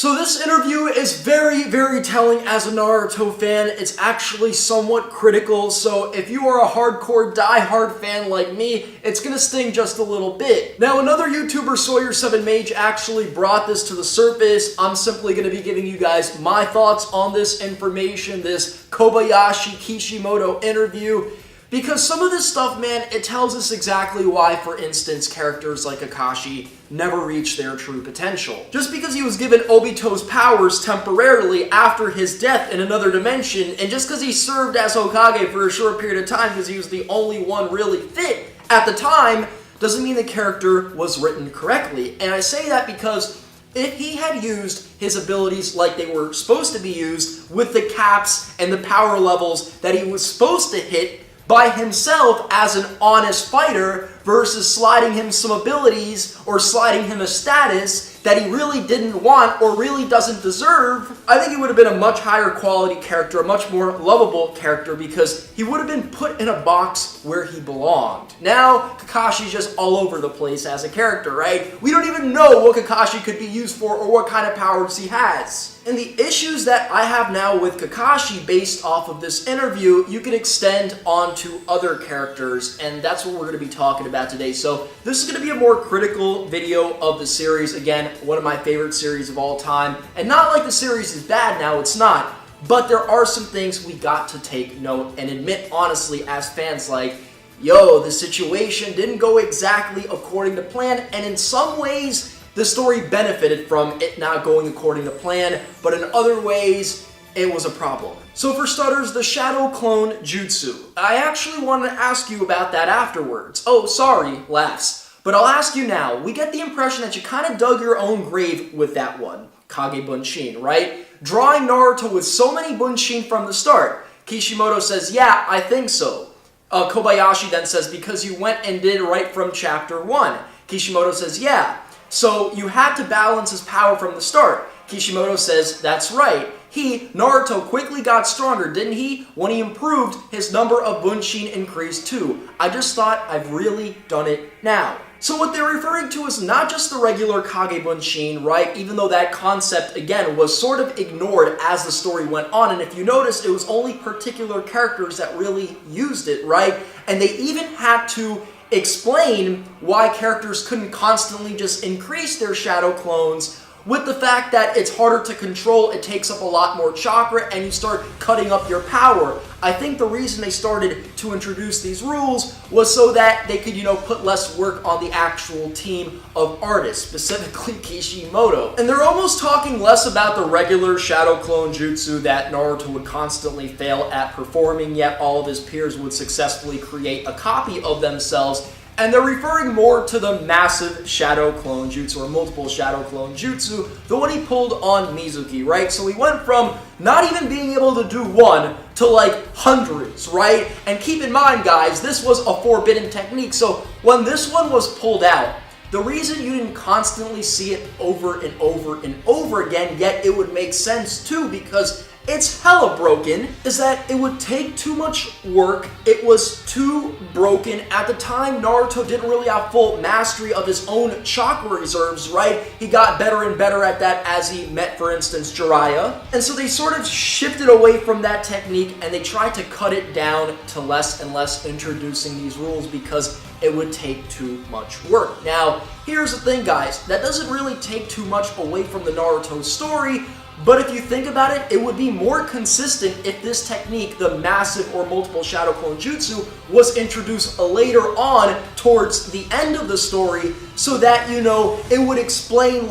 So this interview is very, very telling as a Naruto fan. It's actually somewhat critical, so if you are a hardcore die-hard fan like me, it's gonna sting just a little bit. Now, another YouTuber, Sawyer7Mage, actually brought this to the surface. I'm simply gonna be giving you guys my thoughts on this information, this Kobayashi Kishimoto interview. Because some of this stuff, man, it tells us exactly why, for instance, characters like Kakashi never reach their true potential. Just because he was given Obito's powers temporarily after his death in another dimension, and just because he served as Hokage for a short period of time because he was the only one really fit at the time, doesn't mean the character was written correctly. And I say that because if he had used his abilities like they were supposed to be used, with the caps and the power levels that he was supposed to hit by himself as an honest fighter, versus sliding him some abilities or sliding him a status that he really didn't want or really doesn't deserve, I think he would have been a much higher quality character, a much more lovable character, because he would have been put in a box where he belonged. Now, Kakashi's just all over the place as a character, right? We don't even know what Kakashi could be used for or what kind of powers he has. And the issues that I have now with Kakashi based off of this interview, you can extend onto other characters, and that's what we're going to be talking about today. So this is going to be a more critical video of the series. Again, one of my favorite series of all time. And not like the series is bad now, it's not. But there are some things we got to take note and admit honestly as fans, like, yo, the situation didn't go exactly according to plan, and in some ways, the story benefited from it not going according to plan, but in other ways, it was a problem. So for starters, the Shadow Clone Jutsu. I actually wanted to ask you about that afterwards. Oh, sorry, laughs. But I'll ask you now. We get the impression that you kind of dug your own grave with that one, Kage Bunshin, right? Drawing Naruto with so many Bunshin from the start. Kishimoto says, yeah, I think so. Kobayashi then says, because you went and did right from chapter 1. Kishimoto says, yeah. So you had to balance his power from the start. Kishimoto says, that's right. Naruto, quickly got stronger, didn't he? When he improved, his number of Bunshin increased too. I just thought, I've really done it now. So what they're referring to is not just the regular Kage Bunshin, right? Even though that concept, again, was sort of ignored as the story went on. And if you notice, it was only particular characters that really used it, right? And they even had to explain why characters couldn't constantly just increase their shadow clones, with the fact that it's harder to control, it takes up a lot more chakra, and you start cutting up your power. I think the reason they started to introduce these rules was so that they could, put less work on the actual team of artists, specifically Kishimoto. And they're almost talking less about the regular Shadow Clone Jutsu that Naruto would constantly fail at performing, yet all of his peers would successfully create a copy of themselves. And they're referring more to the massive Shadow Clone Jutsu, or multiple Shadow Clone Jutsu, the one he pulled on Mizuki, right? So he went from not even being able to do one to like hundreds, right? And keep in mind, guys, this was a forbidden technique. So when this one was pulled out, the reason you didn't constantly see it over and over and over again, yet it would make sense too, because it's hella broken, is that it would take too much work. It was too broken. At the time, Naruto didn't really have full mastery of his own chakra reserves, right? He got better and better at that as he met, for instance, Jiraiya. And so they sort of shifted away from that technique and they tried to cut it down to less and less introducing these rules because it would take too much work. Now, here's the thing, guys. That doesn't really take too much away from the Naruto story. But if you think about it, it would be more consistent if this technique, the massive or multiple Shadow Clone Jutsu, was introduced later on towards the end of the story, so that, it would explain,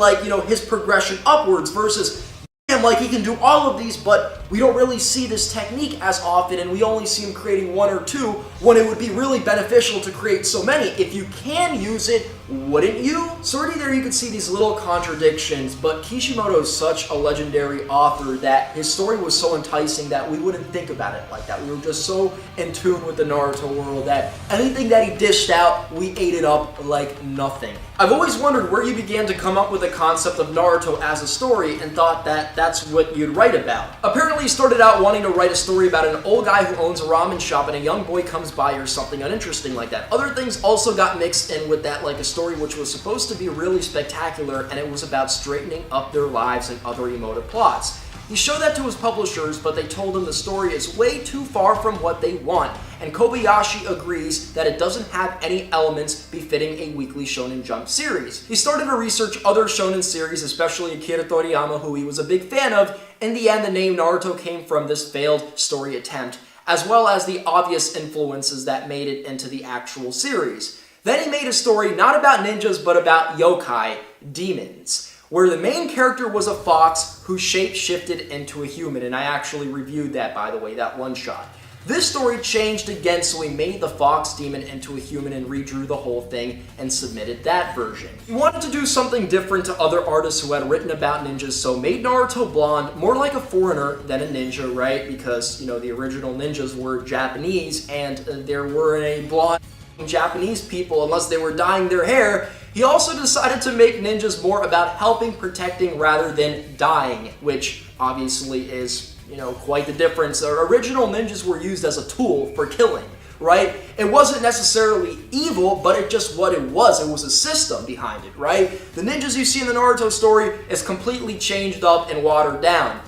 his progression upwards versus, like, he can do all of these, but we don't really see this technique as often, and we only see him creating one or two, when it would be really beneficial to create so many. If you can use it, wouldn't you? So already there you can see these little contradictions, but Kishimoto is such a legendary author that his story was so enticing that we wouldn't think about it like that. We were just so in tune with the Naruto world that anything that he dished out, we ate it up like nothing. I've always wondered where you began to come up with the concept of Naruto as a story and thought that that's what you'd write about. Apparently he started out wanting to write a story about an old guy who owns a ramen shop and a young boy comes by or something uninteresting like that. Other things also got mixed in with that, like a story which was supposed to be really spectacular, and it was about straightening up their lives and other emotive plots. He showed that to his publishers, but they told him the story is way too far from what they want, and Kobayashi agrees that it doesn't have any elements befitting a weekly Shonen Jump series. He started to research other shonen series, especially Akira Toriyama, who he was a big fan of. In the end, the name Naruto came from this failed story attempt, as well as the obvious influences that made it into the actual series. Then he made a story not about ninjas, but about yokai, demons, where the main character was a fox who shape-shifted into a human, and I actually reviewed that, by the way, that one shot. This story changed again, so he made the fox demon into a human and redrew the whole thing and submitted that version. He wanted to do something different to other artists who had written about ninjas, so made Naruto blonde, more like a foreigner than a ninja, right? Because, you know, the original ninjas were Japanese, and there weren't any blonde Japanese people unless they were dyeing their hair. He also decided to make ninjas more about helping, protecting, rather than dying, which obviously is, you know, quite the difference. The original ninjas were used as a tool for killing, right? It wasn't necessarily evil, but it just what it was. It was a system behind it, right? The ninjas you see in the Naruto story is completely changed up and watered down,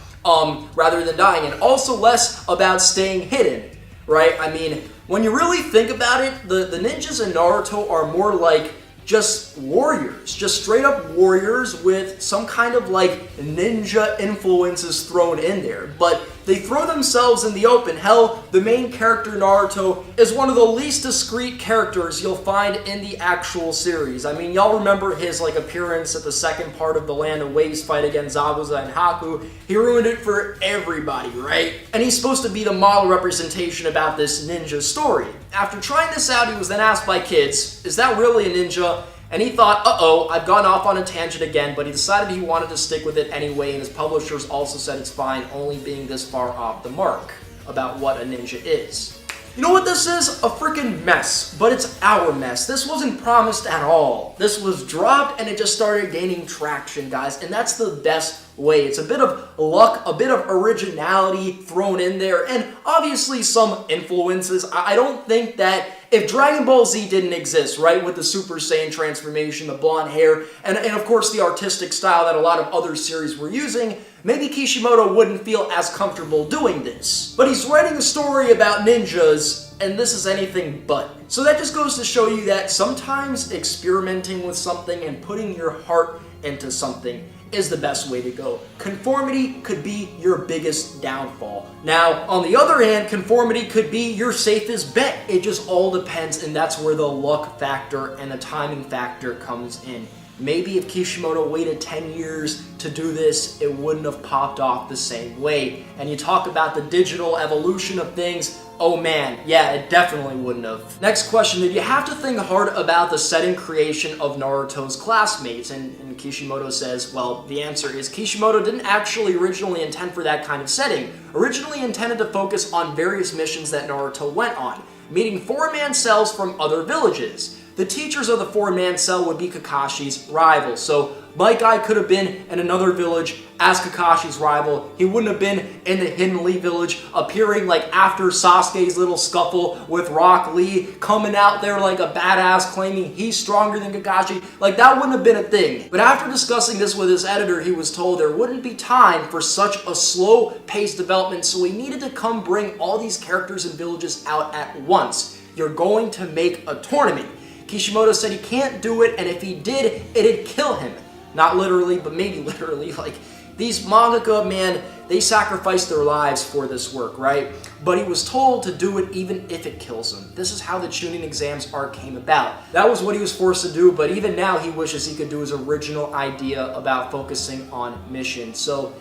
rather than dying, and also less about staying hidden, right? I mean, when you really think about it, the ninjas in Naruto are more like just warriors, just straight up warriors with some kind of like ninja influences thrown in there, but they throw themselves in the open. Hell, the main character Naruto is one of the least discreet characters you'll find in the actual series. I mean, y'all remember his like appearance at the second part of the Land of Waves fight against Zabuza and Haku. He ruined it for everybody, right? And he's supposed to be the model representation about this ninja story. After trying this out, he was then asked by kids, is that really a ninja? And he thought, uh-oh, I've gone off on a tangent again, but he decided he wanted to stick with it anyway, and his publishers also said it's fine, only being this far off the mark about what a ninja is. You know what this is? A freaking mess, but it's our mess. This wasn't promised at all. This was dropped, and it just started gaining traction, guys, and that's the best way. It's a bit of luck, a bit of originality thrown in there, and obviously some influences. I don't think that if Dragon Ball Z didn't exist, right, with the Super Saiyan transformation, the blonde hair, and of course the artistic style that a lot of other series were using, maybe Kishimoto wouldn't feel as comfortable doing this. But he's writing a story about ninjas, and this is anything but. So that just goes to show you that sometimes experimenting with something and putting your heart into something is the best way to go. Conformity could be your biggest downfall. Now, on the other hand, conformity could be your safest bet. It just all depends, and that's where the luck factor and the timing factor comes in. Maybe if Kishimoto waited 10 years to do this, it wouldn't have popped off the same way. And you talk about the digital evolution of things, oh man, yeah, it definitely wouldn't have. Next question, did you have to think hard about the setting creation of Naruto's classmates? And Kishimoto says, well, the answer is Kishimoto didn't actually originally intend for that kind of setting. Originally intended to focus on various missions that Naruto went on, meeting four-man cells from other villages. The teachers of the four-man cell would be Kakashi's rivals. So my guy could have been in another village as Kakashi's rival. He wouldn't have been in the Hidden Lee village, appearing like after Sasuke's little scuffle with Rock Lee, coming out there like a badass, claiming he's stronger than Kakashi. Like, that wouldn't have been a thing. But after discussing this with his editor, he was told there wouldn't be time for such a slow-paced development, so he needed to come bring all these characters and villages out at once. You're going to make a tournament. Kishimoto said he can't do it, and if he did, it'd kill him. Not literally, but maybe literally. Like, these mangaka, man, they sacrificed their lives for this work, right? But he was told to do it even if it kills him. This is how the Chunin exams arc came about. That was what he was forced to do, but even now he wishes he could do his original idea about focusing on mission. So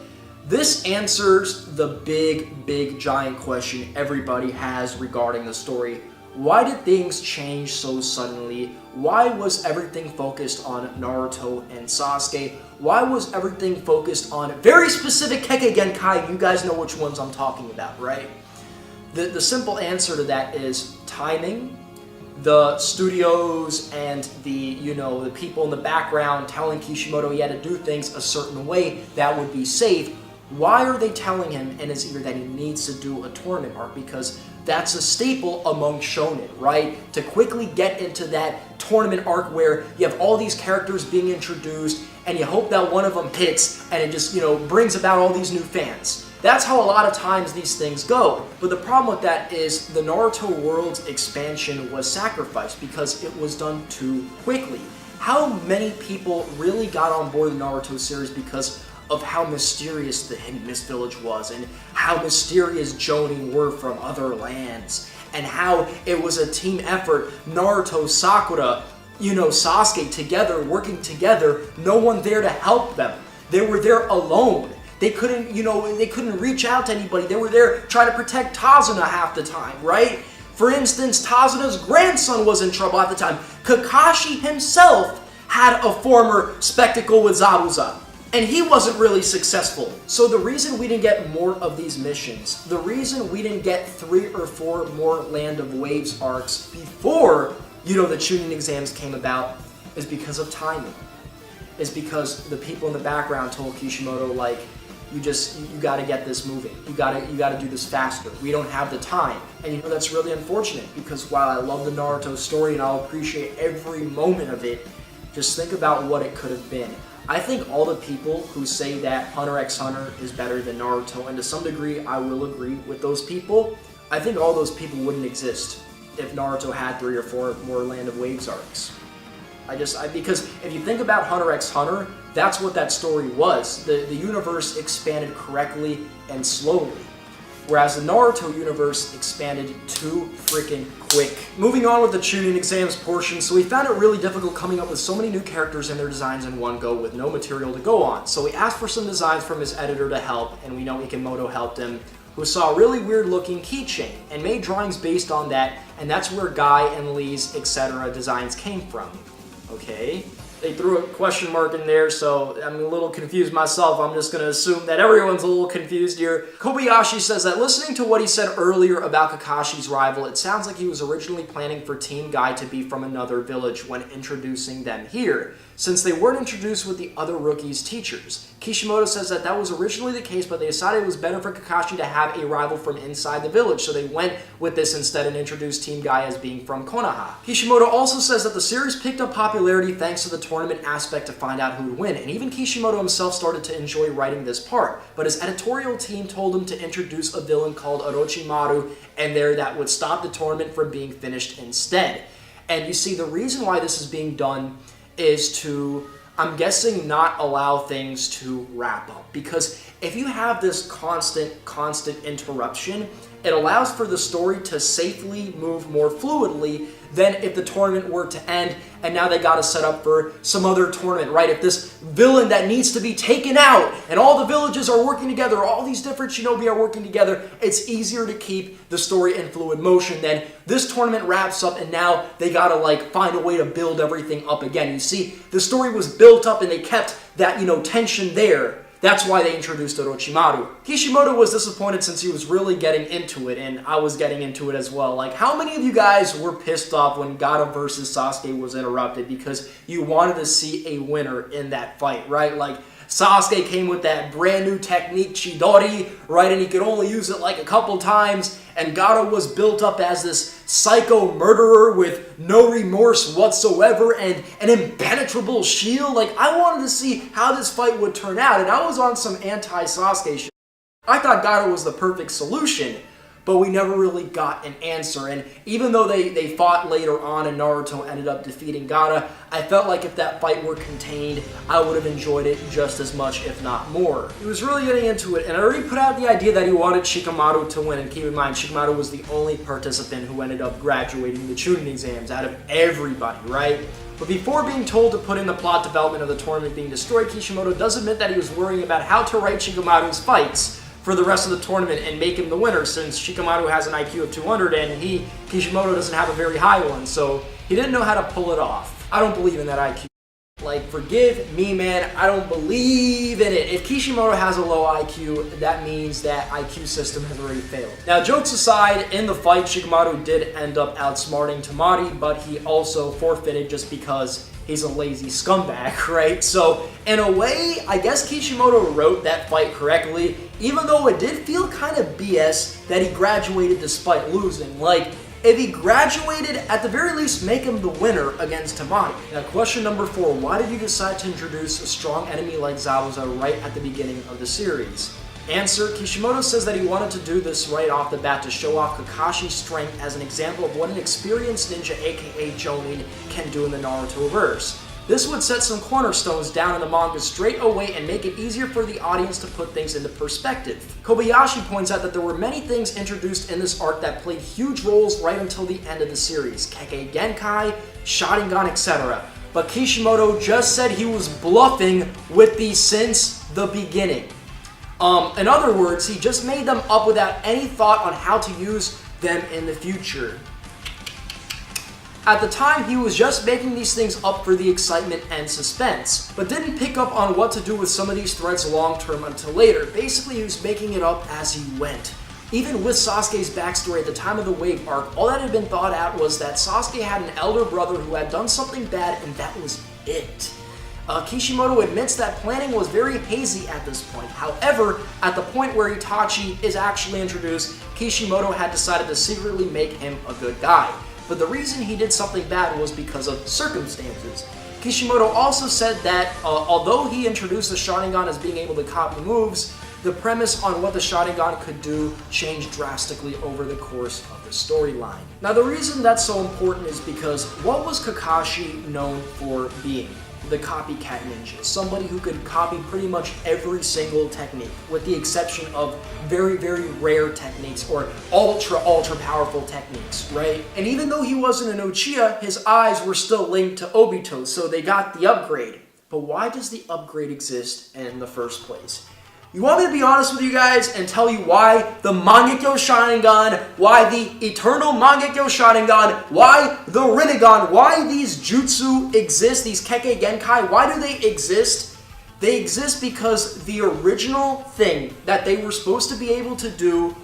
this answers the big, giant question everybody has regarding the story. Why did things change so suddenly? Why was everything focused on Naruto and Sasuke? Why was everything focused on very specific Kekkei Genkai? You guys know which ones I'm talking about, right? The simple answer to that is timing. The studios and the people in the background telling Kishimoto he had to do things a certain way that would be safe. Why are they telling him in his ear that he needs to do a tournament arc? Because that's a staple among shonen, right? To quickly get into that tournament arc where you have all these characters being introduced and you hope that one of them hits and it just, brings about all these new fans. That's how a lot of times these things go. But the problem with that is the Naruto world's expansion was sacrificed because it was done too quickly. How many people really got on board the Naruto series because of how mysterious the Hidden Mist Village was and how mysterious Jonin were from other lands and how it was a team effort, Naruto, Sakura, Sasuke together, working together, no one there to help them. They were there alone. They couldn't, they couldn't reach out to anybody. They were there trying to protect Tazuna half the time, right? For instance, Tazuna's grandson was in trouble at the time. Kakashi himself had a former spectacle with Zabuza, and he wasn't really successful. So the reason we didn't get more of these missions, the reason we didn't get 3 or 4 more Land of Waves arcs before, the Chunin exams came about, is because of timing. Is because the people in the background told Kishimoto, like, you gotta get this moving. You gotta do this faster. We don't have the time. And that's really unfortunate because while I love the Naruto story and I'll appreciate every moment of it, just think about what it could have been. I think all the people who say that Hunter x Hunter is better than Naruto, and to some degree I will agree with those people, I think all those people wouldn't exist if Naruto had 3 or 4 more Land of Waves arcs. Because if you think about Hunter x Hunter, that's what that story was. The universe expanded correctly and slowly. Whereas the Naruto universe expanded too freaking quick. Moving on with the Chunin exams portion, so we found it really difficult coming up with so many new characters and their designs in one go with no material to go on. So we asked for some designs from his editor to help, and we know Ikemoto helped him, who saw a really weird looking keychain and made drawings based on that, and that's where Guy and Lee's etc. designs came from. Okay, they threw a question mark in there, so I'm a little confused myself. I'm just going to assume that everyone's a little confused here. Kobayashi says that listening to what he said earlier about Kakashi's rival, it sounds like he was originally planning for Team Guy to be from another village when introducing them here, since they weren't introduced with the other rookies' teachers. Kishimoto says that that was originally the case, but they decided it was better for Kakashi to have a rival from inside the village, so they went with this instead and introduced Team Guy as being from Konoha. Kishimoto also says that the series picked up popularity thanks to the tournament aspect to find out who would win, and even Kishimoto himself started to enjoy writing this part, but his editorial team told him to introduce a villain called Orochimaru, and that would stop the tournament from being finished instead. And you see, the reason why this is being done is to, I'm guessing, not allow things to wrap up. Because if you have this constant interruption, it allows for the story to safely move more fluidly than if the tournament were to end and now they got to set up for some other tournament, right? If this villain that needs to be taken out and all the villages are working together, all these different shinobi are working together, it's easier to keep the story in fluid motion than this tournament wraps up and now they got to find a way to build everything up again. You see, the story was built up and they kept that, tension there. That's why they introduced Orochimaru. Kishimoto was disappointed since he was really getting into it, and I was getting into it as well. How many of you guys were pissed off when Gaara versus Sasuke was interrupted because you wanted to see a winner in that fight, right? Sasuke came with that brand new technique, Chidori, right? And he could only use it a couple times. And Gaara was built up as this psycho murderer with no remorse whatsoever and an impenetrable shield. I wanted to see how this fight would turn out. And I was on some anti-Sasuke shit. I thought Gaara was the perfect solution, but we never really got an answer. And even though they fought later on and Naruto ended up defeating Gaara, I felt like if that fight were contained, I would have enjoyed it just as much, if not more. He was really getting into it, and I already put out the idea that he wanted Shikamaru to win, and keep in mind, Shikamaru was the only participant who ended up graduating the Chunin exams out of everybody, right? But before being told to put in the plot development of the tournament being destroyed, Kishimoto does admit that he was worrying about how to write Shikamaru's fights for the rest of the tournament and make him the winner, since Shikamaru has an IQ of 200 and Kishimoto doesn't have a very high one, so he didn't know how to pull it off. I don't believe in that IQ. Forgive me, man, I don't believe in it. If Kishimoto has a low IQ, that means that IQ system has already failed. Now, jokes aside, in the fight, Shikamaru did end up outsmarting Tamari, but he also forfeited just because he's a lazy scumbag, right? So in a way, I guess Kishimoto wrote that fight correctly, even though it did feel kind of BS that he graduated despite losing. Like, if he graduated, at the very least, make him the winner against Tamani. Now, question number 4, why did you decide to introduce a strong enemy like Zabuza right at the beginning of the series? Answer, Kishimoto says that he wanted to do this right off the bat to show off Kakashi's strength as an example of what an experienced ninja, aka Jonin, can do in the Naruto-verse. This would set some cornerstones down in the manga straight away and make it easier for the audience to put things into perspective. Kobayashi points out that there were many things introduced in this arc that played huge roles right until the end of the series. Kekkei Genkai, Sharingan, etc. But Kishimoto just said he was bluffing with these since the beginning. In other words, he just made them up without any thought on how to use them in the future. At the time, he was just making these things up for the excitement and suspense, but didn't pick up on what to do with some of these threads long term until later. Basically, he was making it up as he went. Even with Sasuke's backstory at the time of the Wave arc, all that had been thought out was that Sasuke had an elder brother who had done something bad, and that was it. Kishimoto admits that planning was very hazy at this point. However, at the point where Itachi is actually introduced, Kishimoto had decided to secretly make him a good guy. But the reason he did something bad was because of circumstances. Kishimoto also said that although he introduced the Sharingan as being able to copy moves, the premise on what the Sharingan could do changed drastically over the course of the storyline. Now, the reason that's so important is because what was Kakashi known for being? The copycat ninja, somebody who could copy pretty much every single technique, with the exception of very, very rare techniques or ultra powerful techniques, right? And even though he wasn't an Uchiha, his eyes were still linked to Obito, so they got the upgrade. But why does the upgrade exist in the first place? You want me to be honest with you guys and tell you why the Mangekyo Sharingan, why the Eternal Mangekyo Sharingan, why the Rinnegan, why these jutsu exist, these Kekkei Genkai, why do they exist? They exist because the original thing that they were supposed to be able to do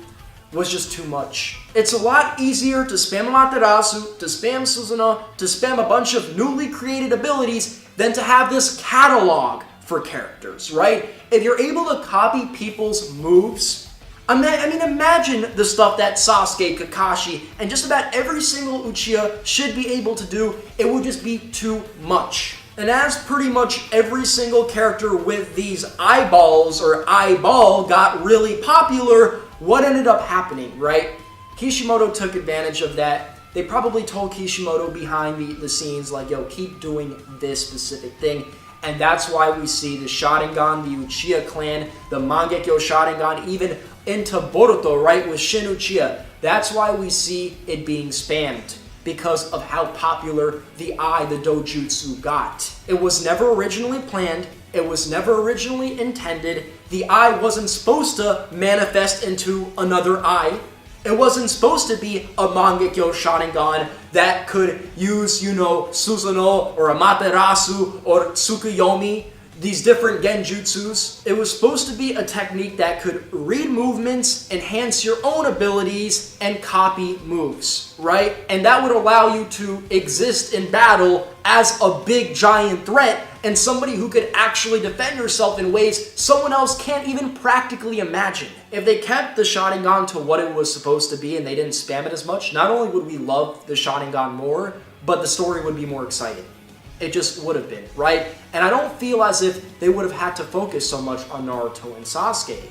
was just too much. It's a lot easier to spam Amaterasu, to spam Susanoo, to spam a bunch of newly created abilities than to have this catalog for characters, right? If you're able to copy people's moves, imagine the stuff that Sasuke, Kakashi, and just about every single Uchiha should be able to do. It would just be too much. And as pretty much every single character with these eyeballs or eyeball got really popular, what ended up happening, right? Kishimoto took advantage of that. They probably told Kishimoto behind the scenes, like, yo, keep doing this specific thing. And that's why we see the Sharingan, the Uchiha clan, the Mangekyo Sharingan, even into Boruto, right, with Shin Uchiha. That's why we see it being spammed, because of how popular the dojutsu got. It was never originally planned. It was never originally intended. The eye wasn't supposed to manifest into another eye. It wasn't supposed to be a Mangekyo Sharingan that could use, Susanoo or Amaterasu or Tsukuyomi, these different genjutsus. It was supposed to be a technique that could read movements, enhance your own abilities, and copy moves, right? And that would allow you to exist in battle as a big giant threat and somebody who could actually defend yourself in ways someone else can't even practically imagine. If they kept the Sharingan to what it was supposed to be and they didn't spam it as much, not only would we love the Sharingan more, but the story would be more exciting. It just would have been, right? And I don't feel as if they would have had to focus so much on Naruto and Sasuke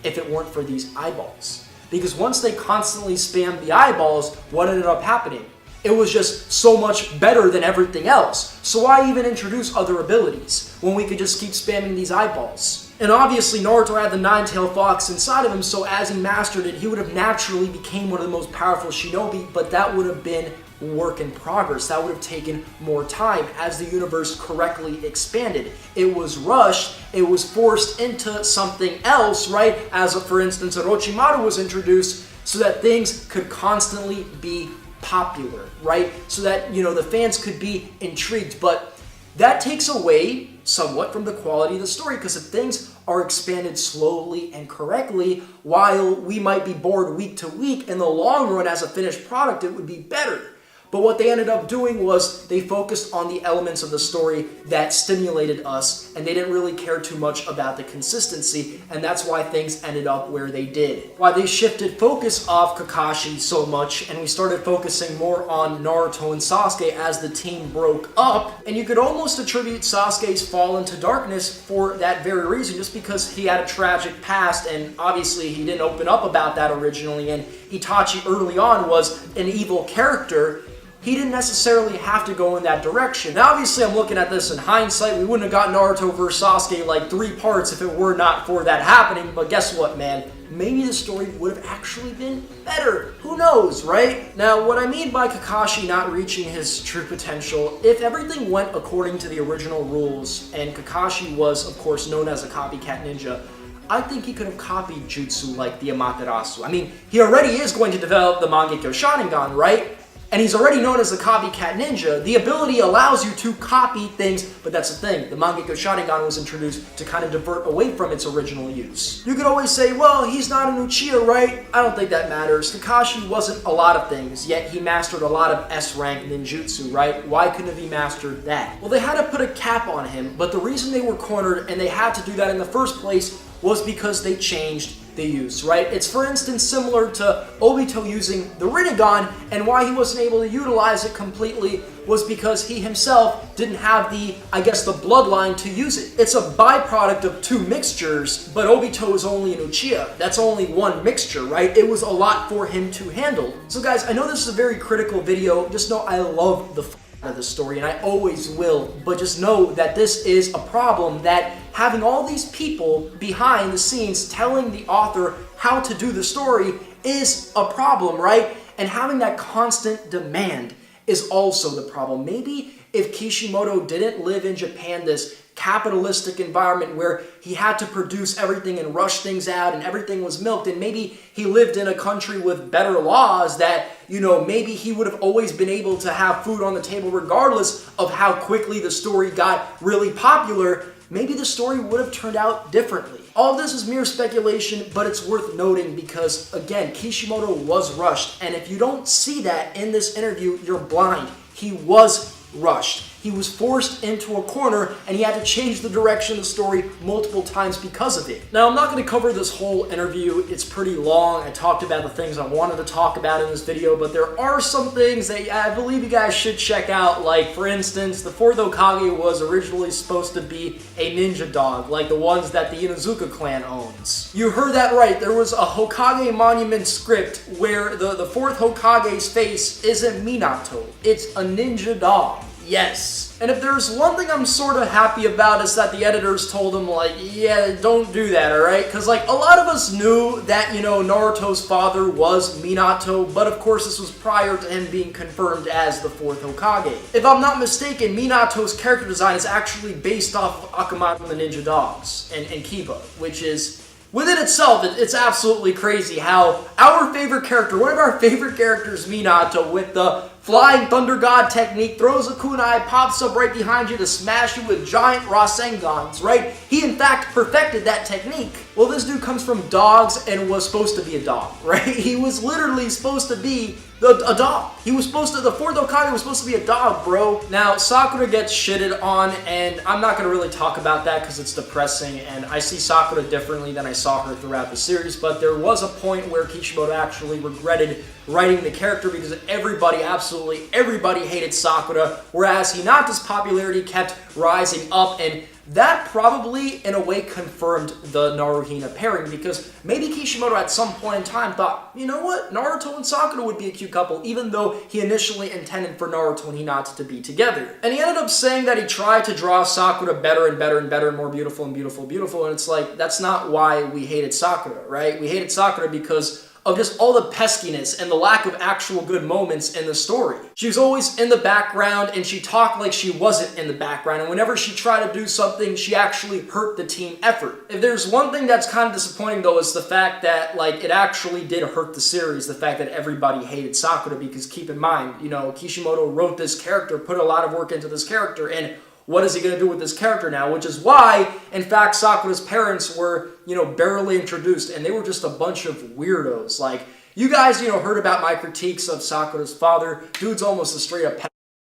if it weren't for these eyeballs. Because once they constantly spammed the eyeballs, what ended up happening? It was just so much better than everything else. So why even introduce other abilities when we could just keep spamming these eyeballs? And obviously Naruto had the nine-tailed fox inside of him, so as he mastered it, he would have naturally became one of the most powerful shinobi, but that would have been work in progress. That would have taken more time as the universe correctly expanded. It was rushed, it was forced into something else, right? As for instance, Orochimaru was introduced so that things could constantly be popular, right? So that, the fans could be intrigued, but that takes away somewhat from the quality of the story, because if things are expanded slowly and correctly, while we might be bored week to week, in the long run as a finished product, it would be better. But what they ended up doing was they focused on the elements of the story that stimulated us, and they didn't really care too much about the consistency, and that's why things ended up where they did. Why they shifted focus off Kakashi so much, and we started focusing more on Naruto and Sasuke as the team broke up, and you could almost attribute Sasuke's fall into darkness for that very reason, just because he had a tragic past, and obviously he didn't open up about that originally, and Itachi early on was an evil character. He didn't necessarily have to go in that direction. Now, obviously, I'm looking at this in hindsight. We wouldn't have got Naruto vs. Sasuke like 3 parts if it were not for that happening. But guess what, man? Maybe the story would have actually been better. Who knows, right? Now, what I mean by Kakashi not reaching his true potential, if everything went according to the original rules, and Kakashi was, of course, known as a copycat ninja, I think he could have copied jutsu like the Amaterasu. I mean, he already is going to develop the Mangekyo Sharingan, right? And he's already known as the copycat ninja. The ability allows you to copy things, but that's the thing. The Mangekyo Sharingan was introduced to kind of divert away from its original use. You could always say, well, he's not an Uchiha, right? I don't think that matters. Kakashi wasn't a lot of things, yet he mastered a lot of S-rank ninjutsu, right? Why couldn't he mastered that? Well, they had to put a cap on him, but the reason they were cornered and they had to do that in the first place was because they changed the use, right? It's, for instance, similar to Obito using the Rinnegan, and why he wasn't able to utilize it completely was because he himself didn't have the, I guess, the bloodline to use it. It's a byproduct of 2 mixtures, but Obito is only an Uchiha. That's only 1 mixture, right? It was a lot for him to handle. So guys, I know this is a very critical video. Just know I love the of the story, and I always will, but just know that this is a problem, that having all these people behind the scenes telling the author how to do the story is a problem, right? And having that constant demand is also the problem. Maybe if Kishimoto didn't live in Japan, this capitalistic environment where he had to produce everything and rush things out and everything was milked, and maybe he lived in a country with better laws that, you know, maybe he would have always been able to have food on the table regardless of how quickly the story got really popular, maybe the story would have turned out differently. All of this is mere speculation, but it's worth noting because, again, Kishimoto was rushed, and if you don't see that in this interview, you're blind. He was rushed. He was forced into a corner, and he had to change the direction of the story multiple times because of it. Now, I'm not going to cover this whole interview. It's pretty long. I talked about the things I wanted to talk about in this video, but there are some things that I believe you guys should check out. Like, for instance, the 4th Hokage was originally supposed to be a ninja dog, like the ones that the Inuzuka clan owns. You heard that right. There was a Hokage monument script where the 4th Hokage's face isn't Minato. It's a ninja dog. Yes. And if there's one thing I'm sort of happy about is that the editors told him, like, yeah, don't do that, alright? Because, like, a lot of us knew that, you know, Naruto's father was Minato, but of course this was prior to him being confirmed as the 4th Hokage. If I'm not mistaken, Minato's character design is actually based off of Akamato and the Ninja Dogs and Kiba, which is, within itself, it's absolutely crazy how our favorite character, one of our favorite characters, Minato, with the flying thunder god technique, throws a kunai, pops up right behind you to smash you with giant Rasengans, right? He in fact perfected that technique. Well, this dude comes from dogs and was supposed to be a dog, right? He was literally supposed to be a dog. He was supposed to, the 4th Hokage was supposed to be a dog, bro. Now, Sakura gets shitted on, and I'm not gonna really talk about that because it's depressing, and I see Sakura differently than I saw her throughout the series, but there was a point where Kishimoto actually regretted writing the character because everybody, absolutely everybody hated Sakura, whereas Hinata's popularity kept rising up, and that probably, in a way, confirmed the Naruhina pairing, because maybe Kishimoto at some point in time thought, you know what, Naruto and Sakura would be a cute couple, even though he initially intended for Naruto and Hinata to be together. And he ended up saying that he tried to draw Sakura better and better and better and more beautiful and beautiful and beautiful, and it's like, that's not why we hated Sakura, right? We hated Sakura because of just all the peskiness and the lack of actual good moments in the story. She was always in the background, and she talked like she wasn't in the background, and whenever she tried to do something, she actually hurt the team effort. If there's one thing that's kind of disappointing, though, is the fact that, like, it actually did hurt the series, the fact that everybody hated Sakura, because keep in mind, you know, Kishimoto wrote this character, put a lot of work into this character, and what is he going to do with this character now? Which is why, in fact, Sakura's parents were, you know, barely introduced, and they were just a bunch of weirdos. Like, You guys, heard about my critiques of Sakura's father. Dude's almost a straight up.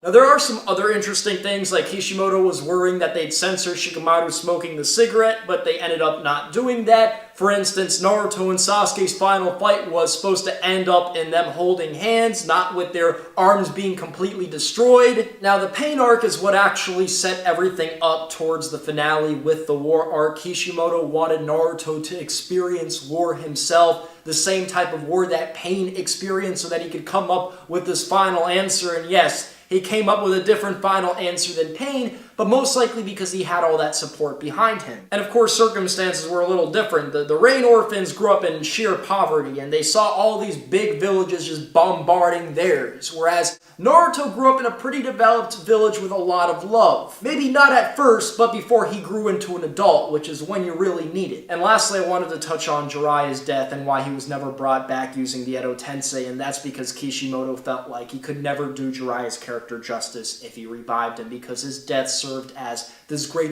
Now, there are some other interesting things, like Kishimoto was worrying that they'd censor Shikamaru smoking the cigarette, but they ended up not doing that. For instance, Naruto and Sasuke's final fight was supposed to end up in them holding hands, not with their arms being completely destroyed. Now, the pain arc is what actually set everything up towards the finale with the war arc. Kishimoto wanted Naruto to experience war himself, the same type of war that Pain experienced, so that he could come up with this final answer. And yes, he came up with a different final answer than Pain, but most likely because he had all that support behind him. And of course, circumstances were a little different. The Rain orphans grew up in sheer poverty, and they saw all these big villages just bombarding theirs, whereas Naruto grew up in a pretty developed village with a lot of love. Maybe not at first, but before he grew into an adult, which is when you really need it. And lastly, I wanted to touch on Jiraiya's death and why he was never brought back using the Edo Tensei, and that's because Kishimoto felt like he could never do Jiraiya's character justice if he revived him, because his death served as this great